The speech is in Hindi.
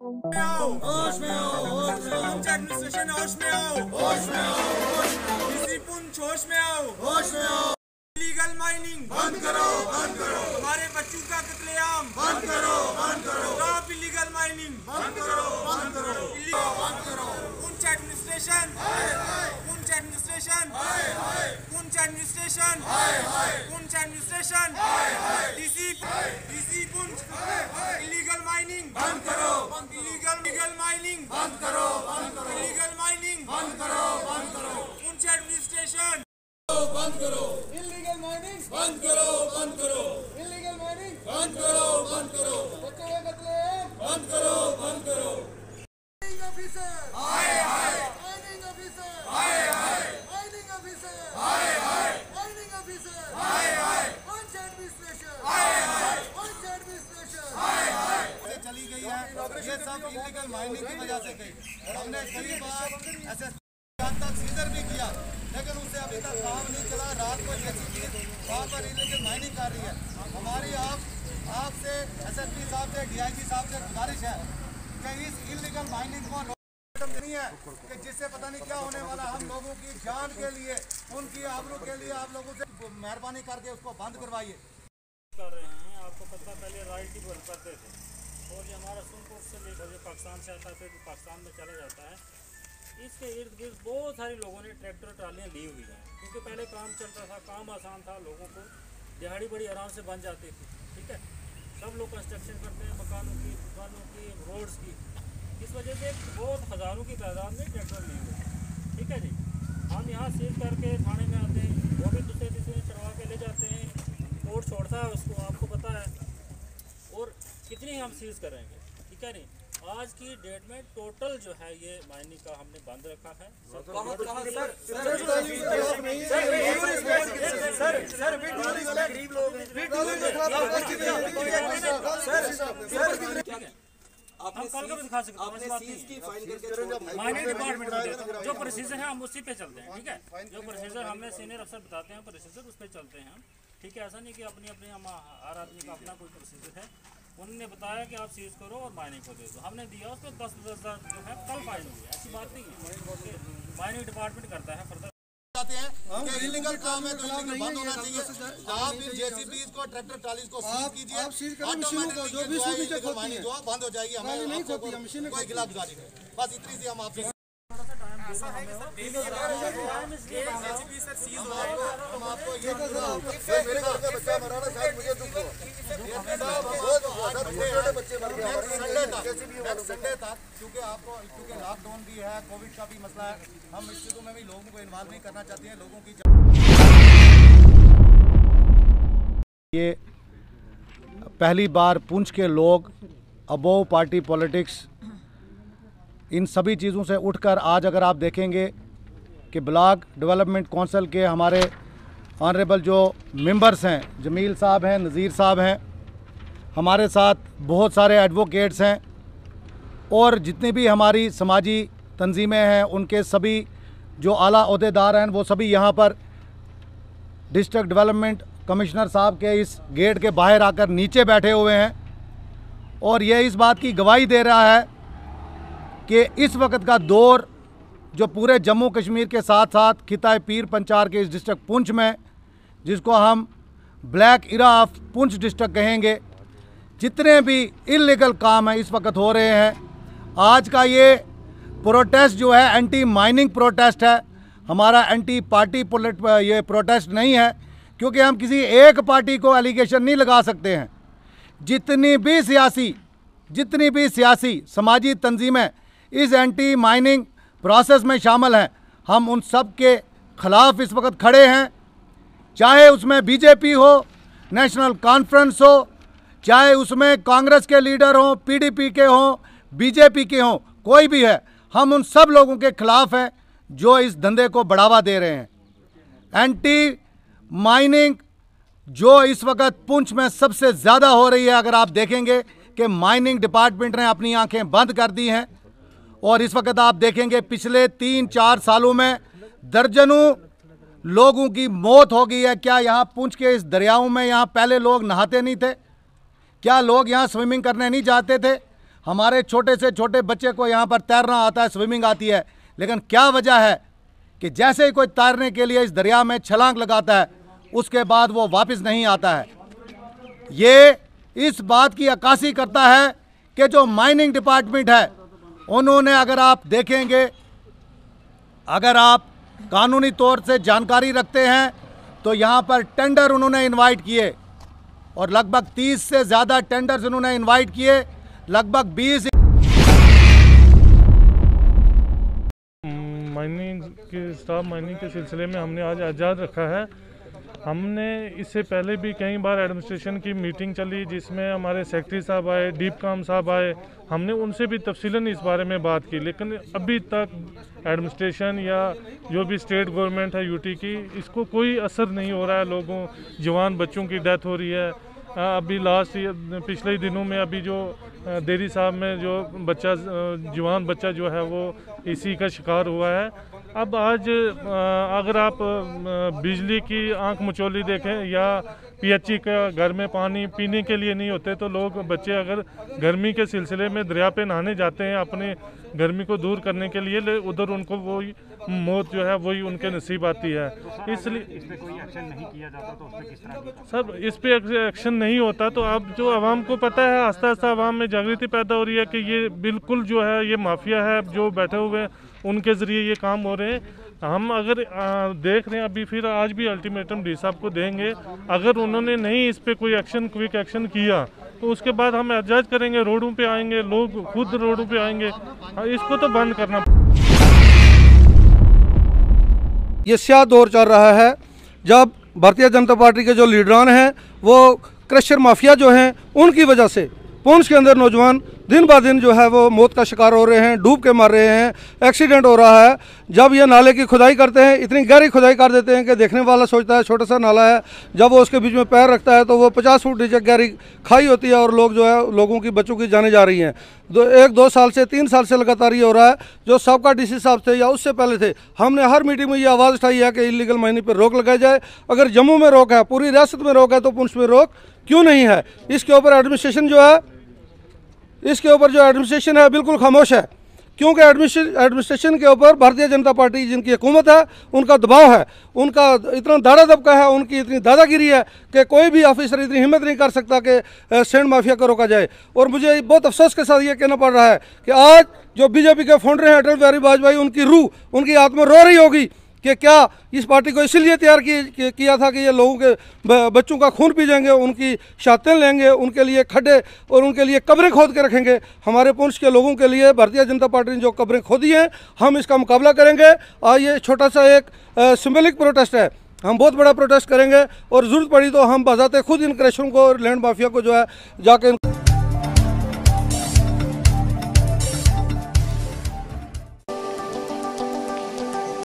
होश में आओ, होश में आओ, एडमिनिस्ट्रेशन होश में आओ, होश में आओ, होश में आओ, किसी पुंछ होश में आओ, होश में आओ, इलीगल माइनिंग बंद करो, बंद करो, हमारे बच्चों का कत्लेआम बंद करो, बंद करो, स्टॉप इलीगल माइनिंग बंद करो, बंद करो, बंद करो, Poonch administration, Poonch administration, Poonch administration, Poonch administration, DC Poonch, illegal mining बंद करो, इलीगल माइनिंग बंद करो, बंद करो, इलीगल माइनिंग बंद करो, बंद करो, पुंछ एडमिनिस्ट्रेशन बंद करो, इलीगल माइनिंग बंद करो, बंद करो, इलीगल माइनिंग बंद करो, बंद करो, बच्चों का कत्लेआम बंद करो, बंद करो, माइनिंग ऑफिसर हाय हाय, माइनिंग ऑफिसर हाय हाय, माइनिंग ऑफिसर हाय हाय, माइनिंग ऑफिसर हाय हाय, पुंछ एडमिनिस्ट्रेशन हाय हाय, पुंछ एडमिनिस्ट्रेशन हाय हाय, चली गई है। ये सब इलीगल माइनिंग की वजह से गई। हमने कई बार ऐसे तक सीजर भी किया, लेकिन उससे अभी तक काम नहीं चला। रात को जेसीबी वहाँ पर इलीगल माइनिंग कर रही है। हमारी आपसे एसएसपी साहब से डीआईजी साहब से गुजारिश है कि इस इलीगल माइनिंग को नहीं है कि जिससे पता नहीं क्या होने वाला। हम लोगों की जान के लिए, उनकी आबरू के लिए आप लोगों से मेहरबानी करके उसको बंद करवाइए। कर रहे हैं, आपको पता पहले रॉयल्टी बंद करते थे और ये हमारा सुनपुर से लेकर जो पाकिस्तान से आता है फिर पाकिस्तान में चला जाता है। इसके इर्द गिर्द बहुत सारे लोगों ने ट्रैक्टर ट्रालियाँ ली हुई हैं, क्योंकि पहले काम चलता था, काम आसान था, लोगों को दिहाड़ी बड़ी आराम से बन जाती थी। ठीक है, सब लोग कंस्ट्रक्शन करते हैं मकानों की, दुकानों की, रोड्स की। इस वजह से बहुत हज़ारों की तादाद में ट्रैक्टर लिए हुए। ठीक है जी, हम यहाँ सीज करके थाने में आते हैं, वो भी दूसरे तीसरे चढ़वा के ले जाते हैं, कोर्ट छोड़ता है उसको, आपको पता है। और कितनी हम सीज करेंगे, ठीक है नहीं। आज की डेट में टोटल जो है ये माइनिंग का हमने बंद रखा है। हम कल को भी दिखा सकते हैं, माइनिंग डिपार्टमेंट में जो प्रोसीजर है हम उसी पे चलते हैं। ठीक है, जो प्रोसीजर हमें सीनियर अफसर बताते हैं प्रोसीजर उस पर चलते हैं हम। ठीक है, ऐसा नहीं कि अपनी अपनी हम हर आदमी का अपना कोई प्रोसीजर है। उन्होंने बताया कि आप सीज करो और माइनिंग को दे दो, हमने दिया, उसमें 10,000 जो है कल फाइन हुई है। ऐसी बात नहीं है, माइनिंग डिपार्टमेंट करता है। फर्दर चाहते हैं कि इलीगल काम है तो इलीगल बंद होना चाहिए। आप इन जेसीबी को, ट्रैक्टर ट्राली को सीज कीजिए, ऑटोमेटिकली जो भी माइनिंग जो बंद हो जाएगी। हमें कोई गिला गुजारी नहीं, बस इतनी सी हम आपसे ऐसा है कि sir daily JCB sir seize हो जाएगा। हम आपको ये मेरे घर का बच्चा मरा ना, शायद मुझे दुख हो, बच्चे मर गए संडे तक, क्योंकि लॉकडाउन भी है, कोविड का भी मसला है। हम इस चीज़ों में भी लोगों को इन्वॉल्व नहीं करना चाहते हैं। लोगों की ये पहली बार पुंछ के लोग अबोव पार्टी पॉलिटिक्स इन सभी चीज़ों से उठकर आज अगर आप देखेंगे कि ब्लॉक डेवलपमेंट काउंसिल के हमारे ऑनरेबल जो मेंबर्स हैं, जमील साहब हैं, नज़ीर साहब हैं, हमारे साथ बहुत सारे एडवोकेट्स हैं और जितनी भी हमारी समाजी तंजीमें हैं उनके सभी जो आला ओहदेदार हैं वो सभी यहाँ पर डिस्ट्रिक्ट डेवलपमेंट कमिश्नर साहब के इस गेट के बाहर आकर नीचे बैठे हुए हैं। और ये इस बात की गवाही दे रहा है कि इस वक्त का दौर जो पूरे जम्मू कश्मीर के साथ साथ खिताए पीर पंचार के इस डिस्ट्रिक्ट पुंछ में, जिसको हम black era of Poonch district कहेंगे, जितने भी इलीगल काम हैं इस वक्त हो रहे हैं। आज का ये प्रोटेस्ट जो है एंटी माइनिंग प्रोटेस्ट है, हमारा एंटी पार्टी ये प्रोटेस्ट नहीं है, क्योंकि हम किसी एक पार्टी को एलिगेशन नहीं लगा सकते हैं। जितनी भी सियासी समाजी तंजीमें इस एंटी माइनिंग प्रोसेस में शामिल हैं, हम उन सब के ख़िलाफ़ इस वक्त खड़े हैं। चाहे उसमें बीजेपी हो, नेशनल कॉन्फ्रेंस हो, चाहे उसमें कांग्रेस के लीडर हों, पीडीपी के हों, बीजेपी के हों, कोई भी है, हम उन सब लोगों के ख़िलाफ़ हैं जो इस धंधे को बढ़ावा दे रहे हैं। एंटी माइनिंग जो इस वक्त पुंछ में सबसे ज़्यादा हो रही है, अगर आप देखेंगे कि माइनिंग डिपार्टमेंट ने अपनी आंखें बंद कर दी हैं। और इस वक्त आप देखेंगे पिछले 3-4 सालों में दर्जनों लोगों की मौत हो गई है। क्या यहाँ पुंछ के इस दरियाओं में यहाँ पहले लोग नहाते नहीं थे? क्या लोग यहाँ स्विमिंग करने नहीं जाते थे? हमारे छोटे से छोटे बच्चे को यहाँ पर तैरना आता है, स्विमिंग आती है, लेकिन क्या वजह है कि जैसे ही कोई तैरने के लिए इस दरिया में छलांग लगाता है उसके बाद वो वापस नहीं आता है। ये इस बात की अक्कासी करता है कि जो माइनिंग डिपार्टमेंट है उन्होंने, अगर आप देखेंगे, अगर आप कानूनी तौर से जानकारी रखते हैं तो यहाँ पर टेंडर उन्होंने इनवाइट किए और लगभग 30 से ज़्यादा टेंडर्स उन्होंने इनवाइट किए, लगभग 20 माइनिंग के सिलसिले में हमने आज आज़ाद रखा है। हमने इससे पहले भी कई बार एडमिनिस्ट्रेशन की मीटिंग चली जिसमें हमारे सेक्रेटरी साहब आए, डीपकाम साहब आए, हमने उनसे भी तफसीलन इस बारे में बात की, लेकिन अभी तक एडमिनिस्ट्रेशन या जो भी स्टेट गवर्नमेंट है यूटी की, इसको कोई असर नहीं हो रहा है। लोगों, जवान बच्चों की डेथ हो रही है। अभी पिछले दिनों में अभी जो देरी साहब में जो जवान बच्चा जो है वो इसी का शिकार हुआ है। अब आज अगर आप बिजली की आंख मचोली देखें या पीएचई का घर में पानी पीने के लिए नहीं होते, तो लोग बच्चे अगर गर्मी के सिलसिले में दरिया पे नहाने जाते हैं अपने गर्मी को दूर करने के लिए, उधर उनको वही मौत जो है वही उनके नसीब आती है। इसलिए इस पे कोई एक्शन नहीं किया जाता तो उस पे किस तरह की? सर, इस पे एक्शन नहीं होता तो अब जो आवाम को पता है, आस्ता आस्ता आवाम में जागृति पैदा हो रही है कि ये बिल्कुल जो है ये माफिया है, जो बैठे हुए उनके ज़रिए ये काम हो रहे हैं। हम अगर देख रहे हैं, अभी फिर आज भी अल्टीमेटम डी साहब को देंगे, अगर उन्होंने नहीं इस पे कोई एक्शन, क्विक एक्शन किया तो उसके बाद हम एहतजाज करेंगे, रोडों पे आएंगे, लोग खुद रोडों पे आएंगे। इसको तो बंद करना। ये स्याह दौर चल रहा है जब भारतीय जनता पार्टी के जो लीडरान हैं वो क्रशर माफिया जो हैं उनकी वजह से पुंछ के अंदर नौजवान दिन ब दिन जो है वो मौत का शिकार हो रहे हैं, डूब के मर रहे हैं, एक्सीडेंट हो रहा है। जब ये नाले की खुदाई करते हैं, इतनी गहरी खुदाई कर देते हैं कि देखने वाला सोचता है छोटा सा नाला है, जब वो उसके बीच में पैर रखता है तो वो 50 फुट नीचे गहरी खाई होती है और लोग जो है लोगों की बच्चों की जाने जा रही हैं। 1-2 साल से 3 साल से लगातार ये हो रहा है। जो साबका डीसी साहब थे या उससे पहले थे, हमने हर मीटिंग में ये आवाज़ उठाई है कि इलीगल माइनिंग पर रोक लगाई जाए। अगर जम्मू में रोक है, पूरी रियासत में रोक है, तो पुंछ में रोक क्यों नहीं है? इसके ऊपर एडमिनिस्ट्रेशन है बिल्कुल खामोश है, क्योंकि एडमिनिस्ट्रेशन के ऊपर भारतीय जनता पार्टी जिनकी हुकूमत है उनका दबाव है, उनका इतना दाड़ा दबका है, उनकी इतनी दादागिरी है कि कोई भी ऑफिसर इतनी हिम्मत नहीं कर सकता कि सैंड माफिया को रोका जाए। और मुझे बहुत अफसोस के साथ ये कहना पड़ रहा है कि आज जो बीजेपी के फाउंडर हैं अटल बिहारी वाजपेयी, उनकी रूह, उनकी आत्मा रो रही होगी कि क्या इस पार्टी को इसीलिए तैयार किया था कि ये लोगों के बच्चों का खून पी जाएंगे, उनकी शहादतें लेंगे, उनके लिए खड्डे और उनके लिए कब्रें खोद के रखेंगे। हमारे पुंछ के लोगों के लिए भारतीय जनता पार्टी ने जो कब्रें खोदी हैं, हम इसका मुकाबला करेंगे। और ये छोटा सा एक सिंबॉलिक प्रोटेस्ट है, हम बहुत बड़ा प्रोटेस्ट करेंगे और ज़रूरत पड़ी तो हम बजाते खुद इन क्रशरों को और लैंड माफिया को जो है जाके